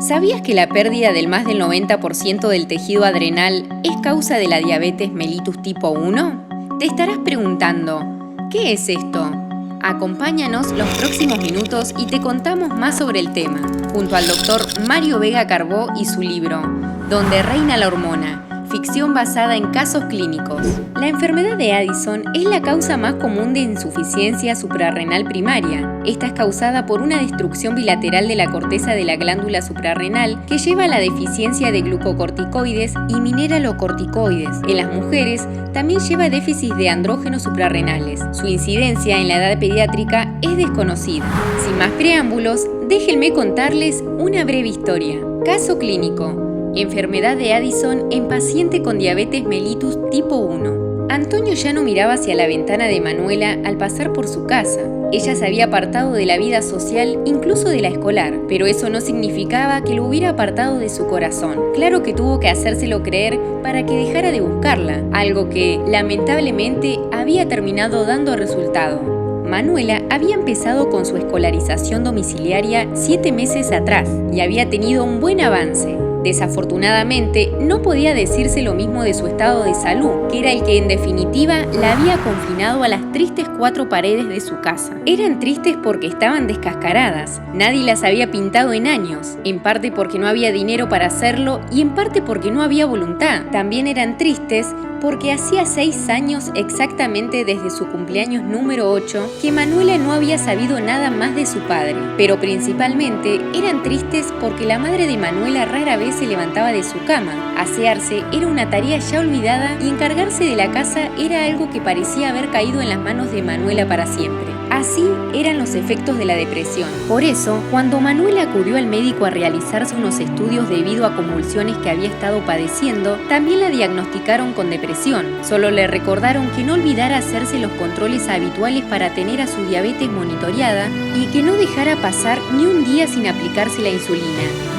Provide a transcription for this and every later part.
¿Sabías que la pérdida del más del 90% del tejido adrenal es causa de la diabetes mellitus tipo 1? Te estarás preguntando, ¿qué es esto? Acompáñanos los próximos minutos y te contamos más sobre el tema, junto al doctor Mario Vega Carbó y su libro, Donde reina la hormona, ficción basada en casos clínicos. La enfermedad de Addison es la causa más común de insuficiencia suprarrenal primaria. Esta es causada por una destrucción bilateral de la corteza de la glándula suprarrenal que lleva a la deficiencia de glucocorticoides y mineralocorticoides. En las mujeres también lleva déficit de andrógenos suprarrenales. Su incidencia en la edad pediátrica es desconocida. Sin más preámbulos, déjenme contarles una breve historia. Caso clínico. Enfermedad de Addison en paciente con diabetes mellitus tipo 1. Antonio ya no miraba hacia la ventana de Manuela al pasar por su casa. Ella se había apartado de la vida social, incluso de la escolar, pero eso no significaba que lo hubiera apartado de su corazón. Claro que tuvo que hacérselo creer para que dejara de buscarla, algo que, lamentablemente, había terminado dando resultado. Manuela había empezado con su escolarización domiciliaria 7 meses atrás y había tenido un buen avance. Desafortunadamente, no podía decirse lo mismo de su estado de salud, que era el que en definitiva la había confinado a las tristes 4 paredes de su casa. Eran tristes porque estaban descascaradas, nadie las había pintado en años, en parte porque no había dinero para hacerlo y en parte porque no había voluntad. También eran tristes porque hacía 6 años exactamente desde su cumpleaños número 8 que Manuela no había sabido nada más de su padre. Pero principalmente eran tristes porque la madre de Manuela rara vez se levantaba de su cama. Asearse era una tarea ya olvidada y encargarse de la casa era algo que parecía haber caído en las manos de Manuela para siempre. Así eran los efectos de la depresión. Por eso, cuando Manuela acudió al médico a realizarse unos estudios debido a convulsiones que había estado padeciendo, también la diagnosticaron con depresión. Solo le recordaron que no olvidara hacerse los controles habituales para tener a su diabetes monitoreada y que no dejara pasar ni un día sin aplicarse la insulina.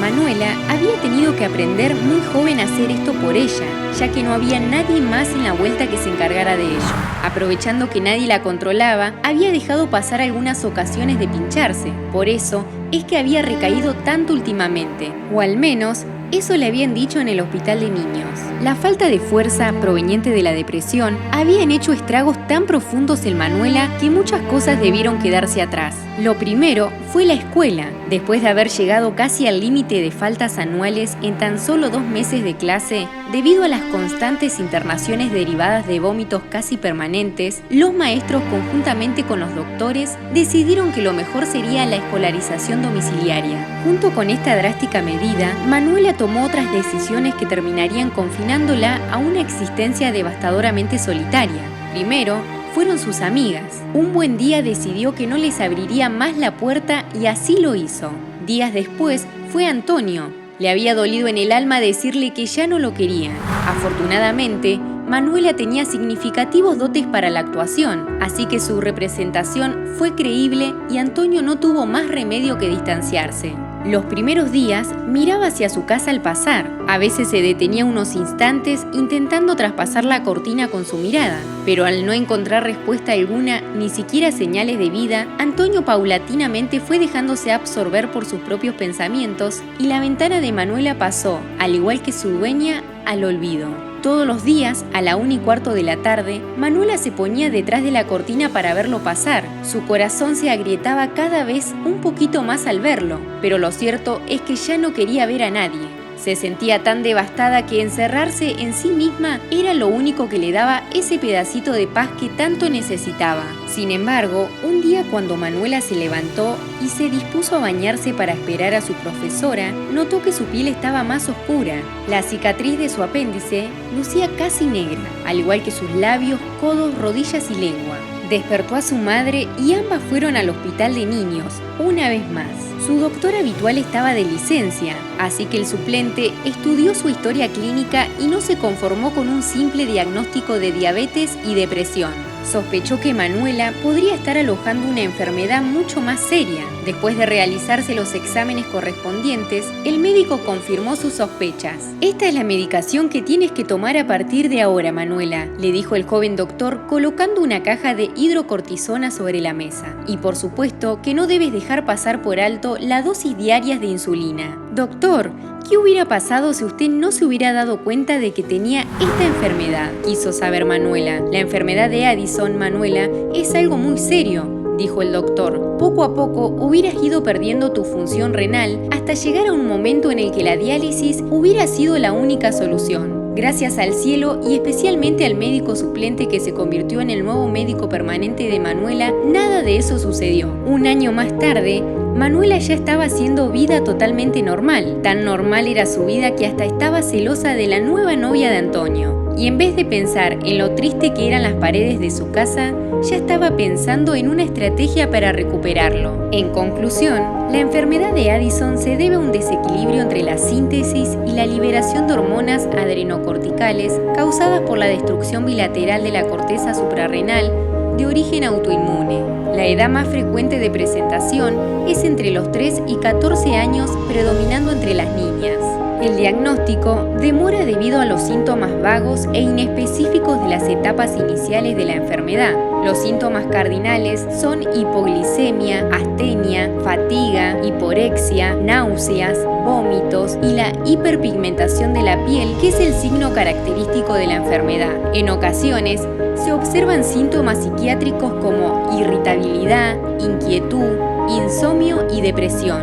Manuela había tenido que aprender muy joven a hacer esto por ella, ya que no había nadie más en la vuelta que se encargara de ello. Aprovechando que nadie la controlaba, había dejado pasar algunas ocasiones de pincharse. Por eso es que había recaído tanto últimamente, o al menos eso le habían dicho en el hospital de niños. La falta de fuerza proveniente de la depresión habían hecho estragos tan profundos en Manuela que muchas cosas debieron quedarse atrás. Lo primero fue la escuela. Después de haber llegado casi al límite de faltas anuales en tan solo 2 meses de clase, debido a las constantes internaciones derivadas de vómitos casi permanentes, los maestros conjuntamente con los doctores decidieron que lo mejor sería la escolarización domiciliaria. Junto con esta drástica medida, Manuela tomó otras decisiones que terminarían confinándola a una existencia devastadoramente solitaria. Primero, fueron sus amigas. Un buen día decidió que no les abriría más la puerta y así lo hizo. Días después fue Antonio. Le había dolido en el alma decirle que ya no lo quería. Afortunadamente, Manuela tenía significativos dotes para la actuación, así que su representación fue creíble y Antonio no tuvo más remedio que distanciarse. Los primeros días miraba hacia su casa al pasar. A veces se detenía unos instantes intentando traspasar la cortina con su mirada, pero al no encontrar respuesta alguna, ni siquiera señales de vida, Antonio paulatinamente fue dejándose absorber por sus propios pensamientos y la ventana de Manuela pasó, al igual que su dueña, al olvido. Todos los días, a la 1:15 de la tarde, Manuela se ponía detrás de la cortina para verlo pasar. Su corazón se agrietaba cada vez un poquito más al verlo, pero lo cierto es que ya no quería ver a nadie. Se sentía tan devastada que encerrarse en sí misma era lo único que le daba ese pedacito de paz que tanto necesitaba. Sin embargo, un día cuando Manuela se levantó y se dispuso a bañarse para esperar a su profesora, notó que su piel estaba más oscura. La cicatriz de su apéndice lucía casi negra, al igual que sus labios, codos, rodillas y lengua. Despertó a su madre y ambas fueron al hospital de niños, una vez más. Su doctor habitual estaba de licencia, así que el suplente estudió su historia clínica y no se conformó con un simple diagnóstico de diabetes y depresión. Sospechó que Manuela podría estar alojando una enfermedad mucho más seria. Después de realizarse los exámenes correspondientes, el médico confirmó sus sospechas. «Esta es la medicación que tienes que tomar a partir de ahora, Manuela», le dijo el joven doctor colocando una caja de hidrocortisona sobre la mesa. «Y por supuesto que no debes dejar pasar por alto la dosis diaria de insulina». «Doctor, ¿qué hubiera pasado si usted no se hubiera dado cuenta de que tenía esta enfermedad?», quiso saber Manuela. «La enfermedad de Addison, Manuela, es algo muy serio», dijo el doctor. «Poco a poco hubieras ido perdiendo tu función renal hasta llegar a un momento en el que la diálisis hubiera sido la única solución». Gracias al cielo y especialmente al médico suplente que se convirtió en el nuevo médico permanente de Manuela, nada de eso sucedió. Un año más tarde, Manuela ya estaba haciendo vida totalmente normal. Tan normal era su vida que hasta estaba celosa de la nueva novia de Antonio. Y en vez de pensar en lo triste que eran las paredes de su casa, ya estaba pensando en una estrategia para recuperarlo. En conclusión, la enfermedad de Addison se debe a un desequilibrio entre la síntesis y la liberación de hormonas adrenocorticales causadas por la destrucción bilateral de la corteza suprarrenal de origen autoinmune. La edad más frecuente de presentación es entre los 3 y 14 años, predominando entre las niñas. El diagnóstico demora debido a los síntomas vagos e inespecíficos de las etapas iniciales de la enfermedad. Los síntomas cardinales son hipoglicemia, astenia, fatiga, hiporexia, náuseas, vómitos y la hiperpigmentación de la piel, que es el signo característico de la enfermedad. En ocasiones, se observan síntomas psiquiátricos como irritabilidad, inquietud, insomnio y depresión.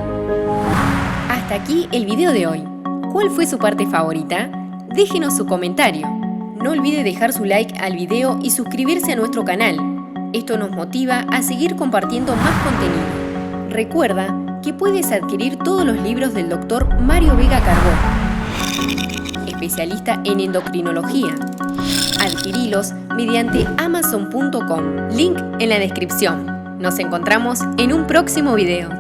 Hasta aquí el video de hoy. ¿Cuál fue su parte favorita? Déjenos su comentario. No olvide dejar su like al video y suscribirse a nuestro canal. Esto nos motiva a seguir compartiendo más contenido. Recuerda que puedes adquirir todos los libros del Dr. Mario Vega Carbó, especialista en endocrinología. Adquirilos mediante amazon.com. Link en la descripción. Nos encontramos en un próximo video.